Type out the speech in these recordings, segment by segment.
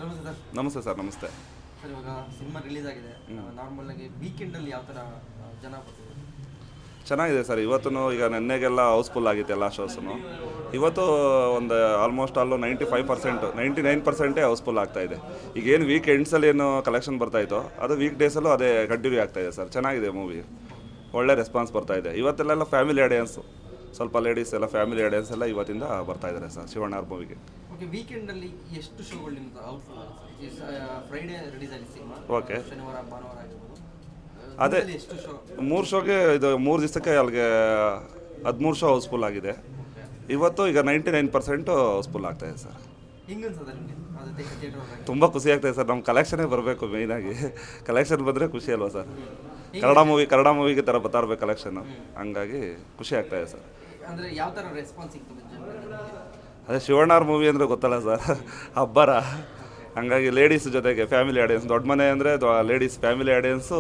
ನಮಸ್ತೆ ಸರ್. ನಮಸ್ತೆ ಸರ್. ನಮಸ್ತೆ ಸರ್, ಇವಾಗ ಸಿನಿಮಾ ರಿಲೀಸ್ ಆಗಿದೆ. ನಾರ್ಮಲ್ ಆಗಿ ವೀಕೆಂಡಲ್ಲಿ ಯಾವ ಥರ ಜನ ಬರ್ತಿದ್ದಾರೆ? ಚೆನ್ನಾಗಿದೆ ಸರ್. ಇವತ್ತು ಈಗ ನೆನ್ನೆಗೆಲ್ಲ ಹೌಸ್ಫುಲ್ ಆಗಿತ್ತು ಎಲ್ಲ ಶೋಸು. ಇವತ್ತು ಒಂದು ಆಲ್ಮೋಸ್ಟ್ ಆಲು 95%, 99% ಹೌಸ್ಫುಲ್ ಆಗ್ತಾಯಿದೆ. ಈಗೇನು ವೀಕೆಂಡ್ಸಲ್ಲಿ ಏನು ಕಲೆಕ್ಷನ್ ಬರ್ತಾಯಿತ್ತೋ ಅದು ವೀಕ್ ಡೇಸಲ್ಲೂ ಅದೇ ಕಂಟಿನ್ಯೂ ಆಗ್ತಾಯಿದೆ ಸರ್. ಚೆನ್ನಾಗಿದೆ ಮೂವಿ, ಒಳ್ಳೆ ರೆಸ್ಪಾನ್ಸ್ ಬರ್ತಾಯಿದೆ. ಇವತ್ತೆಲ್ಲ ಫ್ಯಾಮಿಲಿ ಆಡಿಯನ್ಸು, ಸ್ವಲ್ಪ ಲೇಡೀಸ್ ಎಲ್ಲ ಫ್ಯಾಮಿಲಿ ಆಡಿಯನ್ಸ್ ಎಲ್ಲ ಇವತ್ತಿಂದ ಬರ್ತಾಯಿದ್ದಾರೆ ಸರ್ ಶಿವಣ್ಣ ಅವ್ರ ಮೂವಿಗೆ. ಓಕೆ, ವೀಕೆಂಡಲ್ಲಿ ಎಷ್ಟು ಶೋಗಳು ನಿಮ್ದು ಔಟ್ಫುಲ್ ಆಗುತ್ತೆ? ಫ್ರೈಡೇ ರಿಲೀಸ್ ಆಗಿದೆ ಸಿನಿಮಾ. ಓಕೆ, ಶನಿವಾರ ಭಾನುವಾರ ಆಗಿರ್ಬೋದು. ಅದೇ ಎಷ್ಟು ಶೋ? 3 ಶೋಗೆ ಇದು 3 ದಿವಸಕ್ಕೆ ಅಲ್ಲಿಗೆ 13 ಶೋ ಹೌಸ್ಫುಲ್ ಆಗಿದೆ. ಇವತ್ತು ಈಗ 99% ಹೌಸ್ಫುಲ್ ಆಗ್ತಾಯಿದೆ ಸರ್. ಹೆಂಗೆ ಅನ್ಸದ ನಿಮಗೆ? ತುಂಬ ಖುಷಿ ಆಗ್ತಾಯಿದೆ ಸರ್. ನಮ್ಮ ಕಲೆಕ್ಷನೇ ಬರಬೇಕು ಮೇಯ್ನಾಗಿ. ಕಲೆಕ್ಷನ್ ಬಂದರೆ ಖುಷಿ ಅಲ್ವಾ ಸರ್? ಕನ್ನಡ ಮೂವಿಗೆ ಥರ ಬರ್ತಾ ಇರ್ಬೇಕು ಕಲೆಕ್ಷನ್, ಹಂಗಾಗಿ ಖುಷಿ ಆಗ್ತಾಯಿದೆ ಸರ್. ಅಂದರೆ ಯಾವ ಥರ ರೆಸ್ಪಾನ್ಸ್ ಸಿಗ್ತದೆ ಜನರಿಗೆ? ಅದೇ ಶಿವಣ್ಣ ಅವ್ರ ಮೂವಿ ಅಂದರೆ ಗೊತ್ತಲ್ಲ ಸರ್, ಹಬ್ಬರ. ಹಂಗಾಗಿ ಲೇಡೀಸ್ ಜೊತೆಗೆ ಫ್ಯಾಮಿಲಿ ಆಡಿಯನ್ಸ್, ದೊಡ್ಡ ಮನೆ ಅಂದರೆ ಲೇಡೀಸ್ ಫ್ಯಾಮಿಲಿ ಆಡಿಯನ್ಸು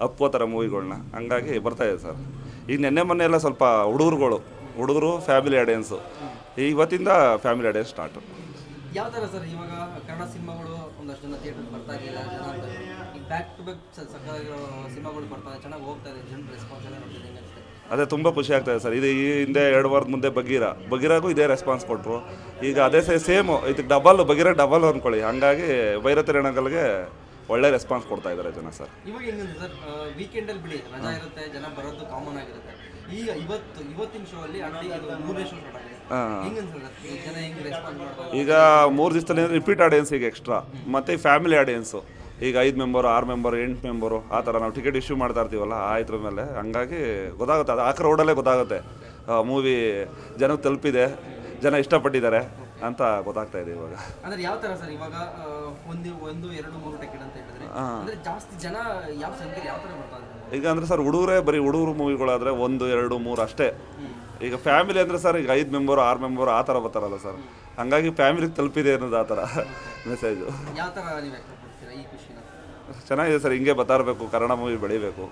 ಅಪ್ಪೋತಾರೆ ಮೂವಿಗಳನ್ನ, ಹಂಗಾಗಿ ಬರ್ತಾಯಿದೆ ಸರ್. ಈಗ ನೆನ್ನೆ ಮೊನ್ನೆ ಎಲ್ಲ ಸ್ವಲ್ಪ ಹುಡುಗರು ಫ್ಯಾಮಿಲಿ ಆಡಿಯನ್ಸು, ಇವತ್ತಿಂದ ಫ್ಯಾಮಿಲಿ ಆಡಿಯನ್ಸ್ ಸ್ಟಾರ್ಟು. ಯಾವ ಥರ ಸರ್ ಇವಾಗ ಕನ್ನಡ ಸಿನಿಮಾಗಳು ಒಂದಷ್ಟು ಜನ ಥಿಯೇಟರ್ ಬರ್ತಾ ಇರಲಿಲ್ಲ ಜನ ಅಂತ, ಈಗ ಬ್ಯಾಕ್ ಟು ಬ್ಯಾಕ್ ಸಕ್ಕತ್ತಾಗಿರೋ ಸಿನಿಮಾಗಳು ಬರ್ತಾರೆ, ಚೆನ್ನಾಗಿ ಹೋಗ್ತಾ ಇದೆ, ಜನರ ರೆಸ್ಪಾನ್ಸ್ ಎಲ್ಲ ನೋಡ್ತಿದೆ, ಹೆಂಗೆ ಅನಿಸುತ್ತೆ? ಅದೇ ತುಂಬ ಖುಷಿ ಆಗ್ತಾಯಿದೆ ಸರ್. ಇದು ಈ ಹಿಂದೆ 2 ವಾರದ ಮುಂದೆ ಬಗೀರಾಗೂ ಇದೇ ರೆಸ್ಪಾನ್ಸ್ ಕೊಟ್ಟರು. ಈಗ ಅದೇ ಸೇಮು ಇದಕ್ಕೆ ಬಗೀರ ಡಬಲ್ ಅಂದ್ಕೊಳ್ಳಿ. ಹಂಗಾಗಿ ಭೈರತಿ ರಣಗಲ್ಗೆ ಒಳ್ಳೆ ರೆಸ್ಪಾನ್ಸ್ ಕೊಡ್ತಾ ಇದ್ದಾರೆ ಜನ ಸರ್. ಇವಾಗ ಹೆಂಗಂದ್ರೆ ಸರ್, ವೀಕೆಂಡಲ್ಲಿ ಬಿಡಿ ರಜಾ ಇರುತ್ತೆ, ಜನ ಬರೋದು ಕಾಮನ್ ಆಗಿರುತ್ತೆ. ಈಗ ಇವತ್ತಿನ ಶೋ ಅಲ್ಲಿ ಆಲ್ರೆಡಿ ಇದು 3ನೇ ಶೋ ಸ್ಟಾರ್ಟ್ ಆಗಿದೆ. ಹೆಂಗನ್ಸುತ್ತೆ ಜನ ಹೆಂಗೆ ರೆಸ್ಪಾನ್ಸ್ ಮಾಡ್ತಾರೆ? ಈಗ 3 ದಿವಸದಲ್ಲಿ ರಿಪೀಟ್ ಆಡಿಯನ್ಸ್ ಈಗ ಎಕ್ಸ್ಟ್ರಾ, ಮತ್ತು ಫ್ಯಾಮಿಲಿ ಆಡಿಯನ್ಸು ಈಗ 5 ಮೆಂಬರು 6 ಮೆಂಬರು 8 ಮೆಂಬರು ಆ ಥರ ನಾವು ಟಿಕೆಟ್ ಇಶ್ಯೂ ಮಾಡ್ತಾ ಇರ್ತೀವಲ್ಲ ಆ ಇದ್ರ ಮೇಲೆ. ಹಂಗಾಗಿ ಗೊತ್ತಾಗುತ್ತೆ, ಅದು ಆ ಕ್ರೌಡಲ್ಲೇ ಗೊತ್ತಾಗುತ್ತೆ ಮೂವಿ ಜನಕ್ಕೆ ತಲುಪಿದೆ, ಜನ ಇಷ್ಟಪಟ್ಟಿದ್ದಾರೆ ಅಂತ ಗೊತ್ತಾಗ್ತಾ ಇದೆ ಇವಾಗ. ಅಂದ್ರೆ ಯಾವ ಥರ ಸರ್ ಇವಾಗ 1, 2, 3 ಟಿಕೆಟ್ ಅಂತ ಹೇಳಿದ್ರೆ ಅಂದ್ರೆ ಜಾಸ್ತಿ ಜನ ಯಾವ ಸಂಖ್ಯೆ ಯಾವ ಥರ ಬರ್ತಾರೆ ಈಗ? ಅಂದರೆ ಸರ್ ಹುಡುಗರು ಮೂವಿಗಳಾದರೆ 1, 2, 3 ಅಷ್ಟೇ. ಈಗ ಫ್ಯಾಮಿಲಿ ಅಂದರೆ ಸರ್ ಈಗ 5 ಮೆಂಬರು 6 ಮೆಂಬರು ಆ ಥರ ಬರ್ತಾರಲ್ಲ ಸರ್, ಹಂಗಾಗಿ ಫ್ಯಾಮಿಲಿಗೆ ತಲುಪಿದೆ ಅನ್ನೋದು ಆ ಥರ ಮೆಸೇಜು. ಯಾವ ಥರ ನೀವು ವ್ಯಕ್ತಪಡ್ತೀರಾ ಈ ಖುಷಿನ? ಚೆನ್ನಾಗಿದೆ ಸರ್, ಹಿಂಗೆ ಬರ್ತಾ ಇರಬೇಕು, ಕನ್ನಡ ಮೂವಿ ಬೆಳಿಬೇಕು,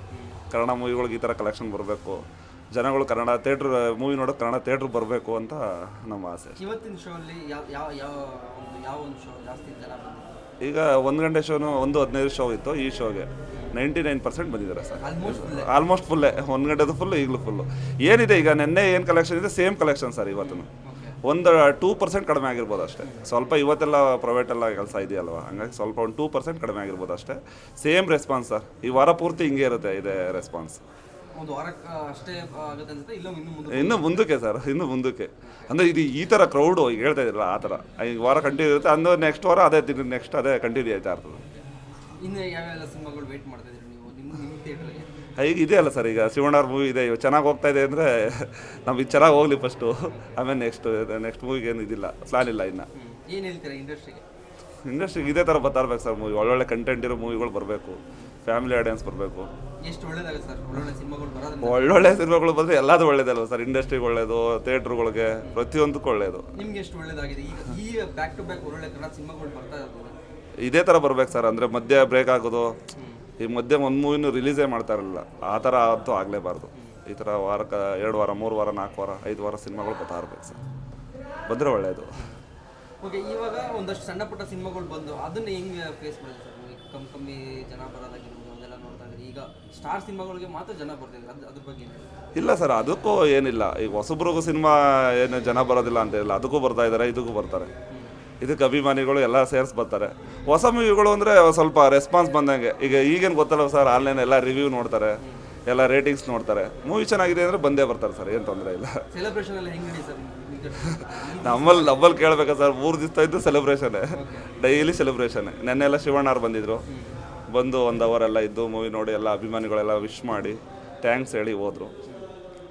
ಕನ್ನಡ ಮೂವಿಗಳಿಗೆ ಈ ಥರ ಕಲೆಕ್ಷನ್ ಬರಬೇಕು, ಜನಗಳು ಕನ್ನಡ ಥಿಯೇಟ್ರ್ ಮೂವಿ ನೋಡೋಕೆ ಕನ್ನಡ ಥಿಯೇಟ್ರ್ ಬರಬೇಕು ಅಂತ ನಮ್ಮ ಆಸೆ. ಇವತ್ತಿನ ಶೋ ಅಲ್ಲಿ ಯಾವ ಒಂದು ಶೋ ಜಾಸ್ತಿ ಜನ ಬಂದಿದ್ದಾರೆ? ಈಗ 1 ಗಂಟೆ ಶೋನು 1:15 ಶೋ ಇತ್ತು, ಈ ಶೋಗೆ 99% ಬಂದಿದ್ದಾರೆ ಸರ್. ಆಲ್ಮೋಸ್ಟ್ ಫುಲ್ಲೇ, 1 ಗಂಟೆದು ಫುಲ್ಲು, ಈಗಲೂ ಫುಲ್ಲು. ಏನಿದೆ ಈಗ ನೆನ್ನೆ ಏನು ಕಲೆಕ್ಷನ್ ಇದೆ ಸೇಮ್ ಕಲೆಕ್ಷನ್ ಸರ್ ಇವತ್ತು. ಒಂದು 2% ಕಡಿಮೆ ಆಗಿರ್ಬೋದು ಅಷ್ಟೇ. ಸ್ವಲ್ಪ ಇವತ್ತೆಲ್ಲ ಪ್ರೈವೇಟೆಲ್ಲ ಕೆಲಸ ಇದೆಯಲ್ವ, ಹಂಗಾಗಿ ಸ್ವಲ್ಪ ಒಂದು 2% ಕಡಿಮೆ ಆಗಿರ್ಬೋದು ಅಷ್ಟೇ. ಸೇಮ್ ರೆಸ್ಪಾನ್ಸ್ ಸರ್, ಈ ವಾರ ಪೂರ್ತಿ ಹಿಂಗೆ ಇರುತ್ತೆ ಇದೆ ರೆಸ್ಪಾನ್ಸ್. ಒಂದು ವಾರಕ್ಕೆ ಅಷ್ಟೇ ಆಗುತ್ತೆ ಅನ್ಸುತ್ತೆ, ಇನ್ನು ಮುಂದಕ್ಕೆ ಸರ್, ಇನ್ನು ಮುಂದಕ್ಕೆ ಅಂದರೆ ಇದು ಈ ಥರ ಕ್ರೌಡು ಈಗ ಹೇಳ್ತಾ ಇದ್ರಲ್ಲ ಆ ಥರ ಈ ವಾರ ಕಂಟಿನ್ಯೂ ಇರುತ್ತೆ, ಅಂದ್ರೆ ನೆಕ್ಸ್ಟ್ ವಾರ ಅದೇ ನೆಕ್ಸ್ಟ್ ಅದೇ ಕಂಟಿನ್ಯೂ ಆಯ್ತಾ ಇರ್ತದೆ. ಇನ್ನು ಯಾವೆಲ್ಲ ಸಿನಿಮಾಗಳು ವೆಯ್ಟ್ ಮಾಡ್ತಾ ಇದ್ದೀರಿ ನೀವು ನಿಮ್ಮ ಥಿಯೇಟ್ರಲ್ಲಿ? ಈಗ ಇದೆ ಅಲ್ಲ ಸರ್, ಈಗ ಶಿವಣ್ಣ ಅವ್ರ ಮೂವಿ ಇದೆ, ಚೆನ್ನಾಗಿ ಹೋಗ್ತಾ ಇದೆ ಅಂದರೆ ನಾವು ಇದು ಚೆನ್ನಾಗಿ ಹೋಗಲಿ ಫಸ್ಟು, ಆಮೇಲೆ ನೆಕ್ಸ್ಟ್ ಮೂವಿಗೆ ಏನು ಇದಿಲ್ಲ, ಪ್ಲಾನ್ ಇಲ್ಲ ಇನ್ನು. ಏನು ಹೇಳ್ತೀರಾ ಇಂಡಸ್ಟ್ರಿಗೆ ಇದೇ ಥರ ಬರ್ತಾ ಇರ್ಬೇಕು ಸರ್ ಮೂವಿ, ಒಳ್ಳೊಳ್ಳೆ ಕಂಟೆಂಟ್ ಇರೋ ಮೂವಿಗಳು ಬರಬೇಕು, ಫ್ಯಾಮಿಲಿ ಆಡಿಯನ್ಸ್ ಬರಬೇಕು. ಎಷ್ಟು ಒಳ್ಳೇದಾಗುತ್ತೆ ಸರ್ ಒಳ್ಳೊಳ್ಳೆ ಸಿನಿಮಾಗಳು ಬರೋದು? ಒಳ್ಳೊಳ್ಳೆ ಸಿನಿಮಾಗಳು ಬಂದರೆ ಎಲ್ಲದೂ ಒಳ್ಳೇದಲ್ವ ಸರ್, ಇಂಡಸ್ಟ್ರಿಗೆ ಒಳ್ಳೇದು, ಥಿಯೇಟ್ರುಗಳಿಗೆ ಪ್ರತಿಯೊಂದಕ್ಕೂ ಒಳ್ಳೇದು. ನಿಮ್ಗೆ ಎಷ್ಟು ಒಳ್ಳೇದಾಗಿದೆ ಈಗ ಬ್ಯಾಕ್ ಟು ಬ್ಯಾಕ್ ಒಳ್ಳೊಳ್ಳೆ ಕನ್ನಡ ಸಿನಿಮಾಗಳು ಬರ್ತಾ ಇರೋದು? ಇದೇ ಥರ ಬರ್ಬೇಕು ಸರ್, ಅಂದರೆ ಮಧ್ಯೆ ಬ್ರೇಕ್ ಆಗೋದು, ಈ ಮಧ್ಯೆ ಒಂದು ಮೂವಿನೂ ರಿಲೀಸೇ ಮಾಡ್ತಾ ಇರಲಿಲ್ಲ, ಆ ಥರ ಅಂತೂ ಆಗಲೇಬಾರ್ದು. ಈ ಥರ ವಾರಕ್ಕೆ 2 ವಾರ 3 ವಾರ 4 ವಾರ 5 ವಾರ ಸಿನಿಮಾಗಳು ಬರ್ತಾ ಇರ್ಬೇಕು ಸರ್, ಬಂದರೆ ಒಳ್ಳೆಯದು. ಓಕೆ, ಇವಾಗ ಒಂದಷ್ಟು ಸಣ್ಣ ಪುಟ್ಟ ಸಿನಿಮಾಗಳು ಬಂದು ಅದನ್ನು ಹೆಂಗೆ ಫೇಸ್ ಮಾಡಿದೆ ಸರ್? ಕಮ್ಮಿ ಜನ ಬರೋದಾಗಿರ್ಬೋದು ಅದೆಲ್ಲ ನೋಡ್ತಾ ಇದ್ದೀರಿ. ಈಗ ಸ್ಟಾರ್ ಸಿನಿಮಾಗಳಿಗೆ ಮಾತ್ರ ಜನ ಬರ್ತಿದ್ದಾರೆ, ಅದ್ರ ಬಗ್ಗೆ ಇಲ್ಲ ಸರ್, ಅದಕ್ಕೂ ಏನಿಲ್ಲ. ಈಗ ಹೊಸಬ್ರಿಗೂ ಸಿನಿಮಾ ಏನು ಜನ ಬರೋದಿಲ್ಲ ಅಂತ ಇಲ್ಲ, ಅದಕ್ಕೂ ಬರ್ತಾ ಇದ್ದಾರೆ, ಇದಕ್ಕೂ ಬರ್ತಾರೆ. ಇದಕ್ಕೆ ಅಭಿಮಾನಿಗಳು ಎಲ್ಲ ಸೇರಿಸಿ ಬರ್ತಾರೆ. ಹೊಸ ಮೂವಿಗಳು ಅಂದರೆ ಸ್ವಲ್ಪ ರೆಸ್ಪಾನ್ಸ್ ಬಂದಂಗೆ. ಈಗೇನು ಗೊತ್ತಲ್ಲ ಸರ್, ಆನ್ಲೈನ್ ಎಲ್ಲ ರಿವ್ಯೂ ನೋಡ್ತಾರೆ, ಎಲ್ಲ ರೇಟಿಂಗ್ಸ್ ನೋಡ್ತಾರೆ. ಮೂವಿ ಚೆನ್ನಾಗಿದೆ ಅಂದರೆ ಬಂದೇ ಬರ್ತಾರೆ ಸರ್, ಏನು ತೊಂದರೆ ಇಲ್ಲ. ಸೆಲೆಬ್ರೇಷನ್ ಎಲ್ಲ ಹೆಂಗಿದೆ ಸರ್ ನಮ್ಮಲ್ಲಿ ಕೇಳಬೇಕಾ ಸರ್? 3 ದಿವಸ ಇದ್ದು ಸೆಲೆಬ್ರೇಷನ್ನೇ, ಡೈಲಿ ಸೆಲೆಬ್ರೇಷನ್ನೇ. ನೆನ್ನೆ ಎಲ್ಲ ಶಿವಣ್ಣ ಅವ್ರು ಬಂದಿದ್ದರು, ಬಂದು 1 ಅವರ್ ಎಲ್ಲ ಇದ್ದು ಮೂವಿ ನೋಡಿ ಎಲ್ಲ ಅಭಿಮಾನಿಗಳೆಲ್ಲ ವಿಶ್ ಮಾಡಿ ಥ್ಯಾಂಕ್ಸ್ ಹೇಳಿ ಹೋದರು.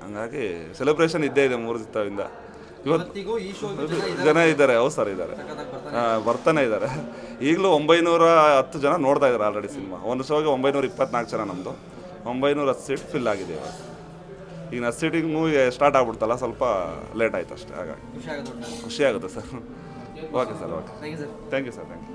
ಹಂಗಾಗಿ ಸೆಲೆಬ್ರೇಷನ್ ಇದ್ದೇ ಇದೆ 3 ದಿವಸದಿಂದ. ಇವತ್ತು ಜನ ಇದ್ದಾರೆ, ಹೌದು ಸರ್ ಇದ್ದಾರೆ, ಬರ್ತಾನೆ ಇದ್ದಾರೆ. ಈಗಲೂ 910 ಜನ ನೋಡ್ತಾ ಇದ್ದಾರೆ ಆಲ್ರೆಡಿ ಸಿನಿಮಾ. ಒಂದು ಶೋಗೆ 924 ಜನ, ನಮ್ಮದು 910 ಸೀಟ್ ಫಿಲ್ ಆಗಿದೆ ಇವಾಗ. ಈಗ 10 ಸೀಟಿಗೆ ಮೂವಿ ಸ್ಟಾರ್ಟ್ ಆಗ್ಬಿಡ್ತಲ್ಲ, ಸ್ವಲ್ಪ ಲೇಟ್ ಆಯ್ತು ಅಷ್ಟೇ, ಹಾಗಾಗಿ ಖುಷಿ ಆಗುತ್ತೆ sir. Okay sir, okay, thank you sir, thank you.